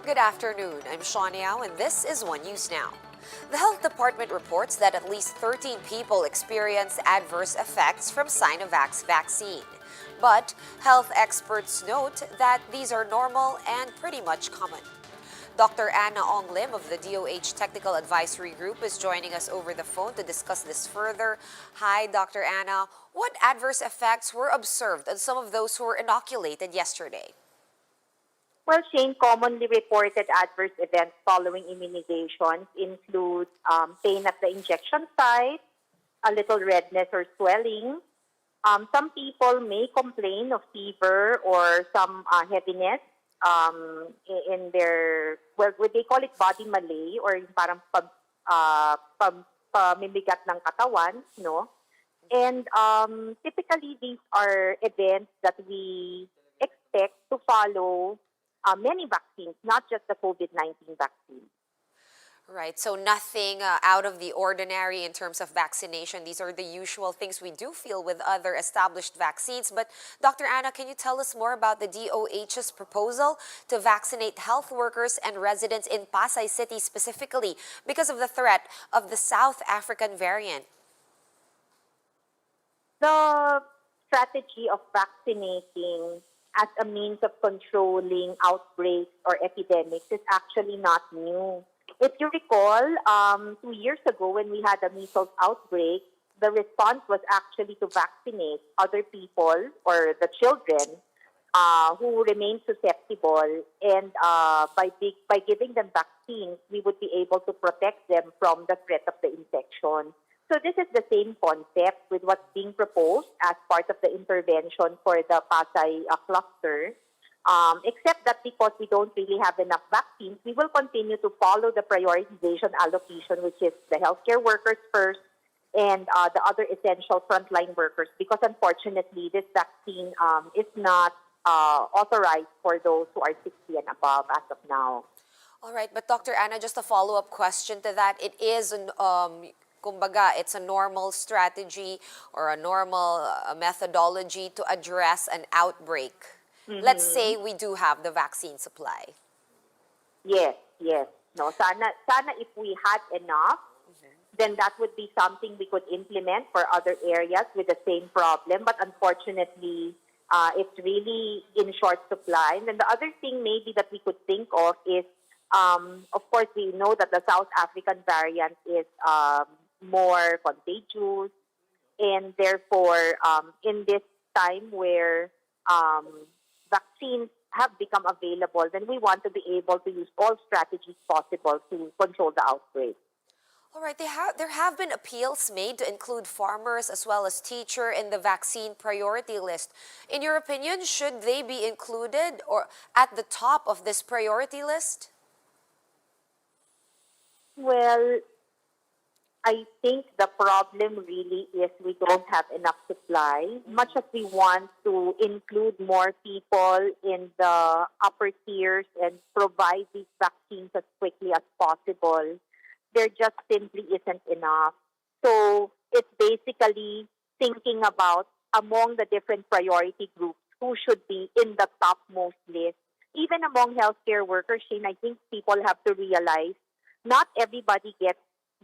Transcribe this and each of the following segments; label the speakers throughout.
Speaker 1: Good afternoon. I'm Sean Yao, and this is One News Now. The Health Department reports that at least 13 people experienced adverse effects from Sinovac vaccine. But health experts note that these are normal and pretty much common. Dr. Anna Ong Lim of the DOH Technical Advisory Group is joining us over the phone to discuss this further. Hi, Dr. Anna. What adverse effects were observed on some of those who were inoculated yesterday?
Speaker 2: Well, Shane, commonly reported adverse events following immunizations include pain at the injection site, a little redness or swelling. Some people may complain of fever or some heaviness in their, well, what they call it body malaise or yung parang pamimigat ng katawan, no? And typically, these are events that we expect to follow many vaccines, not just the COVID-19 vaccine.
Speaker 1: Right, so nothing out of the ordinary in terms of vaccination. These are the usual things we do feel with other established vaccines. But Dr. Anna, can you tell us more about the DOH's proposal to vaccinate health workers and residents in Pasay City specifically because of the threat of the South African variant?
Speaker 2: The strategy of vaccinating as a means of controlling outbreaks or epidemics is actually not new. If you recall, 2 years ago when we had a measles outbreak, the response was actually to vaccinate other people or the children who remain susceptible. And by giving them vaccines, we would be able to protect them from the threat of the infection. So this is the same concept with what's being proposed as part of the intervention for the Pasay cluster. Except that because we don't really have enough vaccines, we will continue to follow the prioritization allocation, which is the healthcare workers first and the other essential frontline workers, because unfortunately this vaccine is not authorized for those who are 60 and above as of now.
Speaker 1: All right, but Dr. Anna, just a follow-up question to that. It is kumbaga, it's a normal strategy or a normal methodology to address an outbreak. Let's say we do have the vaccine supply.
Speaker 2: Yes. No, sana if we had enough, then that would be something we could implement for other areas with the same problem. But unfortunately, it's really in short supply. And then the other thing maybe that we could think of is, of course, we know that the South African variant is more contagious, and therefore, in this time where vaccines have become available, then we want to be able to use all strategies possible to control the outbreak.
Speaker 1: All right, there have been appeals made to include farmers as well as teachers in the vaccine priority list. In your opinion, should they be included or at the top of this priority list?
Speaker 2: Well, I think the problem really is we don't have enough supply. Much as we want to include more people in the upper tiers and provide these vaccines as quickly as possible, there just simply isn't enough. So it's basically thinking about among the different priority groups who should be in the topmost list. Even among healthcare workers, Shane, I think people have to realize not everybody gets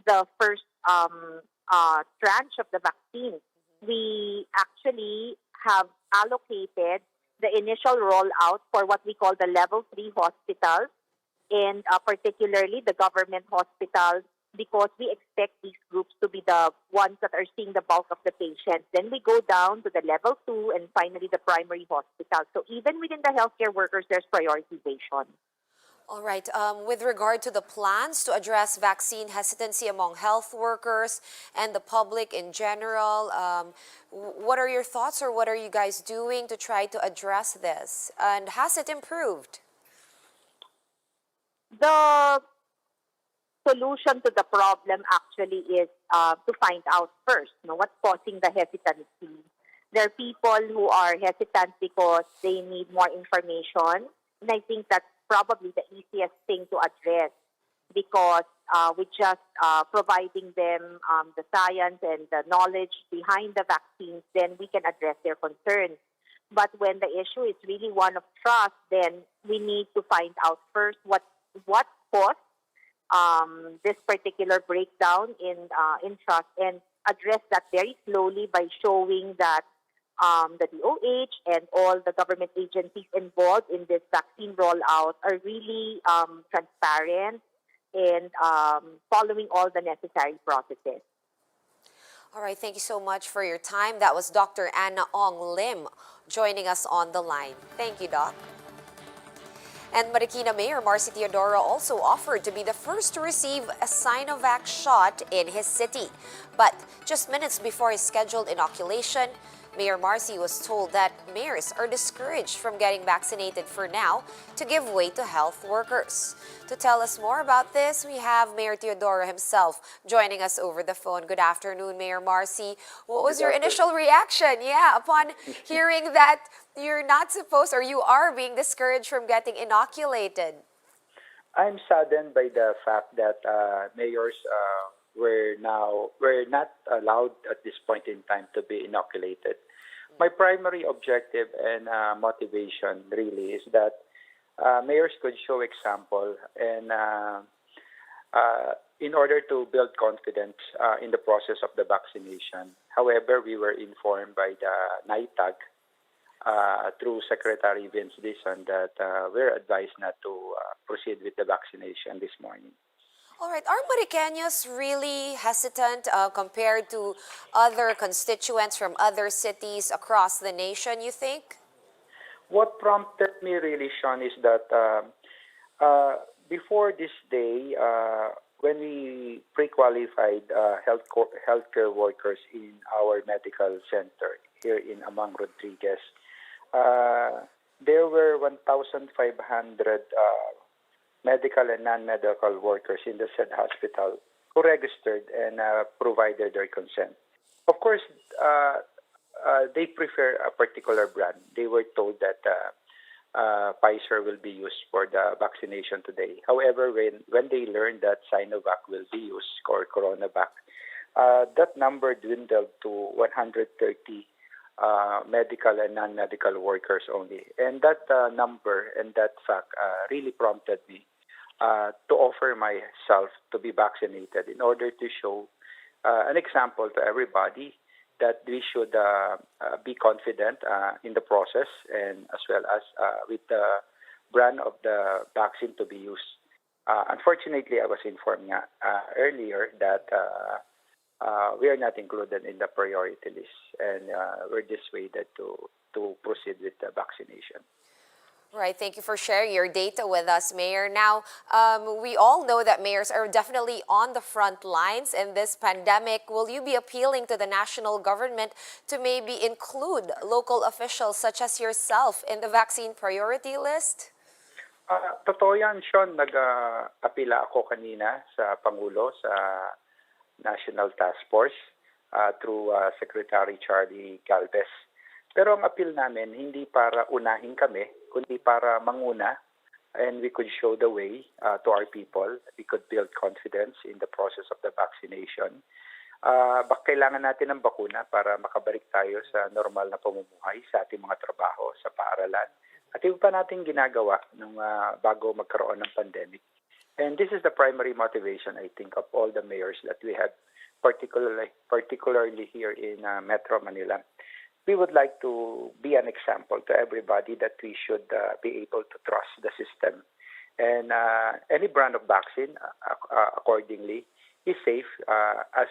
Speaker 2: the first tranche of the vaccine. We actually have allocated the initial rollout for what we call the level 3 hospitals, and particularly the government hospitals, because we expect these groups to be the ones that are seeing the bulk of the patients. Then we go down to the level 2 and finally the primary hospital. So even within the healthcare workers, there's prioritization.
Speaker 1: All right. With regard to the plans to address vaccine hesitancy among health workers and the public in general, what are your thoughts or what are you guys doing to try to address this? And has it improved?
Speaker 2: The solution to the problem actually is to find out first, what's causing the hesitancy. There are people who are hesitant because they need more information, and I think that's probably the easiest thing to address, because with just providing them the science and the knowledge behind the vaccines, then we can address their concerns. But when the issue is really one of trust, then we need to find out first what's what caused this particular breakdown in trust, and address that very slowly by showing that the DOH and all the government agencies involved in this vaccine rollout are really transparent and following all the necessary processes.
Speaker 1: All right, thank you so much for your time. That was Dr. Anna Ong Lim joining us on the line. Thank you, Doc. And Marikina Mayor Marcy Teodoro also offered to be the first to receive a Sinovac shot in his city. But just minutes before his scheduled inoculation, Mayor Marcy was told that mayors are discouraged from getting vaccinated for now to give way to health workers. To tell us more about this, we have Mayor Teodoro himself joining us over the phone. Good afternoon, Mayor Marcy. What was your initial reaction, upon hearing that you're not supposed or you are being discouraged from getting inoculated?
Speaker 3: I'm saddened by the fact that mayors were not allowed at this point in time to be inoculated. My primary objective and motivation really is that mayors could show example and in order to build confidence in the process of the vaccination. However, we were informed by the NITAG through Secretary Vince Dizon that we're advised not to proceed with the vaccination this morning.
Speaker 1: All right, are Mariqueños really hesitant compared to other constituents from other cities across the nation, you think?
Speaker 3: What prompted me really, Sean, is that before this day, when we pre-qualified healthcare workers in our medical center here in Amang Rodriguez, there were 1,500 medical and non-medical workers in the said hospital who registered and provided their consent. Of course, they prefer a particular brand. They were told that Pfizer will be used for the vaccination today. However, when they learned that Sinovac will be used, or CoronaVac, that number dwindled to 130 medical and non-medical workers only. And that number and that fact really prompted me to offer myself to be vaccinated in order to show an example to everybody that we should be confident in the process and as well as with the brand of the vaccine to be used. Unfortunately, I was informed earlier that we are not included in the priority list, and we're dissuaded to proceed with the vaccination.
Speaker 1: Right, thank you for sharing your data with us, Mayor. Now, we all know that mayors are definitely on the front lines in this pandemic. Will you be appealing to the national government to maybe include local officials such as yourself in the vaccine priority list?
Speaker 3: Totoo yan, Sean. Nag-apila ako kanina sa Pangulo, sa National Task Force, through Secretary Charlie Galvez. Pero ang appeal namin, hindi para unahin kami, kundi para manguna, and we could show the way to our people. We could build confidence in the process of the vaccination. Kailangan natin ng bakuna para makabalik tayo sa normal na pamumuhay sa ating mga trabaho, sa paaralan. At iba pa natin ginagawa nung bago magkaroon ng pandemic. And this is the primary motivation, I think, of all the mayors that we have, particularly here in Metro Manila. We would like to be an example to everybody that we should be able to trust the system. And any brand of vaccine, accordingly, is safe as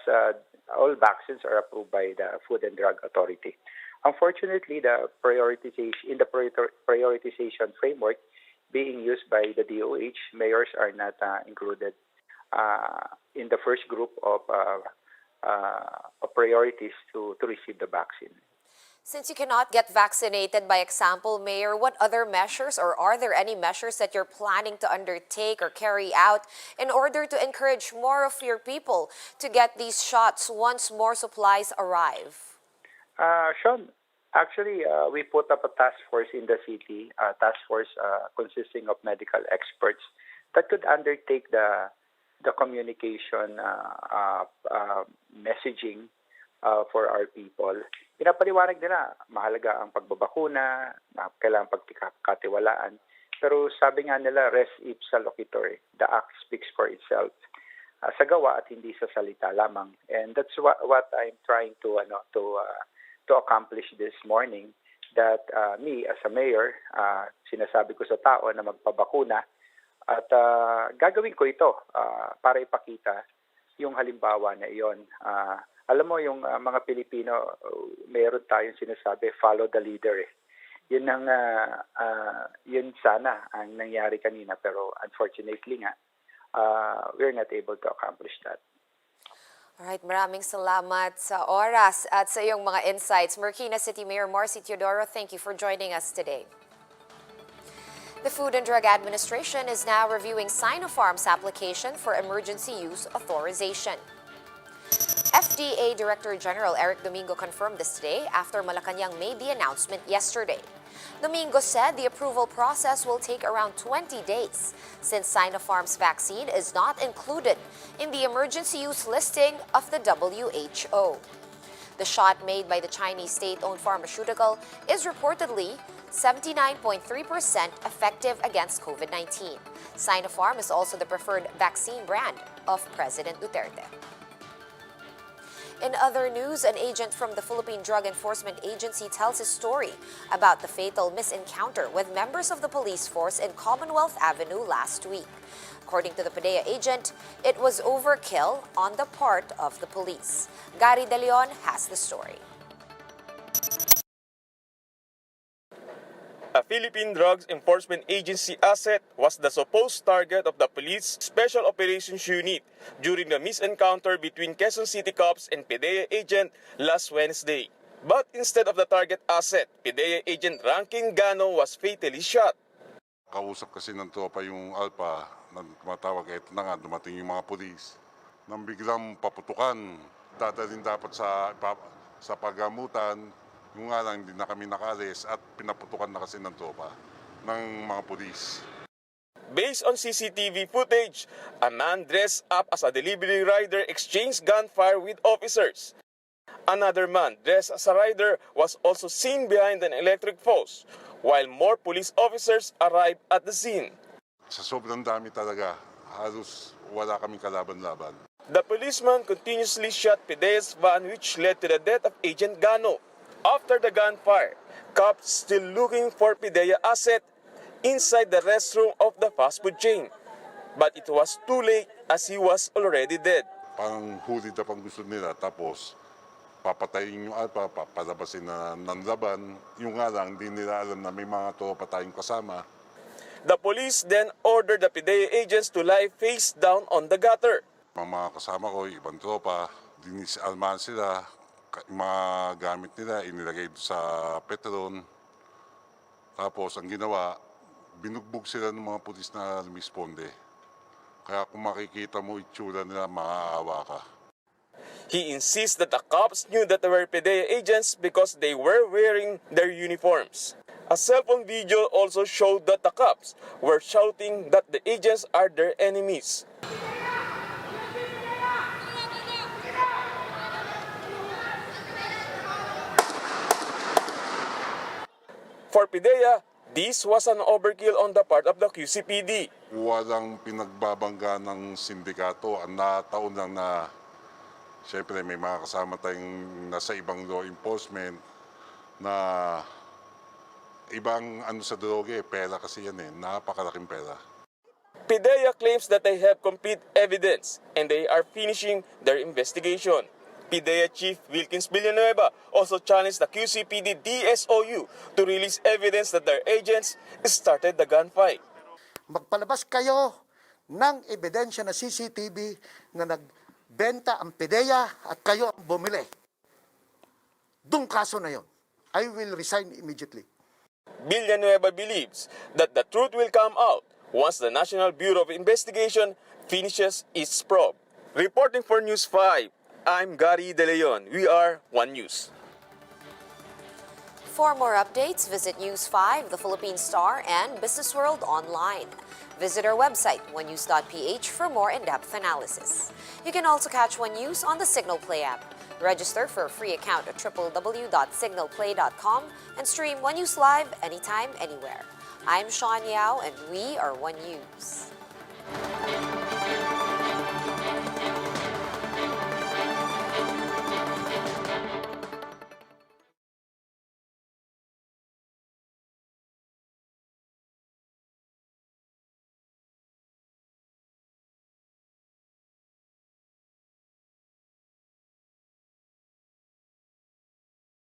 Speaker 3: all vaccines are approved by the Food and Drug Authority. Unfortunately, in the prioritization framework being used by the DOH, mayors are not included in the first group of priorities to receive the vaccine.
Speaker 1: Since you cannot get vaccinated by example, Mayor, what other measures or are there any measures that you're planning to undertake or carry out in order to encourage more of your people to get these shots once more supplies arrive?
Speaker 3: Sean, actually, we put up a task force in the city, a task force consisting of medical experts that could undertake the communication messaging for our people. Pinapaliwanag nila, mahalaga ang pagbabakuna, kailangan pagkatiwalaan. Pero sabi nga nila, res ipsa loquitur, the act speaks for itself. Sa gawa at hindi sa salita lamang. And that's what I'm trying to accomplish this morning. That me as a mayor, sinasabi ko sa tao na magpabakuna at gagawin ko ito para ipakita yung halimbawa na iyon. Alam mo yung mga Pilipino, mayroon tayong sinasabi, follow the leader eh. Yun ang yun sana ang nangyari kanina pero unfortunately nga we're not able to accomplish that.
Speaker 1: Alright, maraming salamat sa oras at sa iyong mga insights. Marikina City Mayor Marcy Teodoro, thank you for joining us today. The Food and Drug Administration is now reviewing Sinopharm's application for emergency use authorization. FDA Director General Eric Domingo confirmed this today after Malacanang made the announcement yesterday. Domingo said the approval process will take around 20 days since Sinopharm's vaccine is not included in the emergency use listing of the WHO. The shot made by the Chinese state-owned pharmaceutical is reportedly 79.3% effective against COVID-19. Sinopharm is also the preferred vaccine brand of President Duterte. In other news, an agent from the Philippine Drug Enforcement Agency tells his story about the fatal misencounter with members of the police force in Commonwealth Avenue last week. According to the PDEA agent, it was overkill on the part of the police. Gary De Leon has the story.
Speaker 4: A Philippine Drugs Enforcement Agency asset was the supposed target of the police Special Operations Unit during the misencounter between Quezon City cops and PDEA agent last Wednesday. But instead of the target asset, PDEA agent Ranking Gano was fatally shot.
Speaker 5: Kausap kasi ng tropa yung Alpha na tumatawag, eto na nga, dumating yung mga pulis. Nang biglang paputukan, dadalhin dapat sa paggamutan. Yung nga lang, hindi na kami nakalis at pinaputukan na kasi ng tropa ng mga pulis.
Speaker 4: Based on CCTV footage, a man dressed up as a delivery rider exchanged gunfire with officers. Another man dressed as a rider was also seen behind an electric post, while more police officers arrived at the scene.
Speaker 5: Sa sobrang dami talaga, halos wala kaming kalaban-laban.
Speaker 4: The policeman continuously shot PDEA's van which led to the death of Agent Gano. After the gunfire, cops still looking for PDEA asset inside the restroom of the fast food chain. But it was too late as he was already dead.
Speaker 5: Parang huli na pang gusto nila, tapos papatayin yung Alpha, papalabasin na ng laban. Yung nga lang, hindi nila alam na may mga tropa tayong kasama.
Speaker 4: The police then ordered the PDEA agents to lie face down on the gutter.
Speaker 5: Mga kasama ko, ibang tropa, dinisalmahan sila. Mga gamit nila inilagay sa petron. Tapos ang ginawa, binugbog sila ng mga pulis na lumisponde. Kaya kung makikita mo itsura nila, maaawa ka.
Speaker 4: He insists that the cops knew that they were PDEA agents because they were wearing their uniforms. A cell phone video also showed that the cops were shouting that the agents are their enemies. For PDEA, this was an overkill on the part of the QCPD.
Speaker 5: Walang pinagbabangga ng sindikato. Ang nataon lang na, syempre may mga kasama tayong nasa ibang law enforcement na ibang sa droge, pera kasi yan napakalaking pera.
Speaker 4: PDEA claims that they have complete evidence and they are finishing their investigation. PDEA Chief Wilkins Villanueva also challenged the QCPD DSOU to release evidence that their agents started the gunfight.
Speaker 6: Magpalabas kayo ng ebidensya na CCTV na nagbenta ang PDEA at kayo ang bumili. Dung kaso na yon. I will resign immediately.
Speaker 4: Villanueva believes that the truth will come out once the National Bureau of Investigation finishes its probe. Reporting for News 5, I'm Gary De Leon. We are One News.
Speaker 1: For more updates, visit News 5, The Philippine Star, and Business World online. Visit our website, onenews.ph, for more in-depth analysis. You can also catch One News on the Signal Play app. Register for a free account at www.signalplay.com and stream One News live anytime, anywhere. I'm Sean Yao, and we are One News.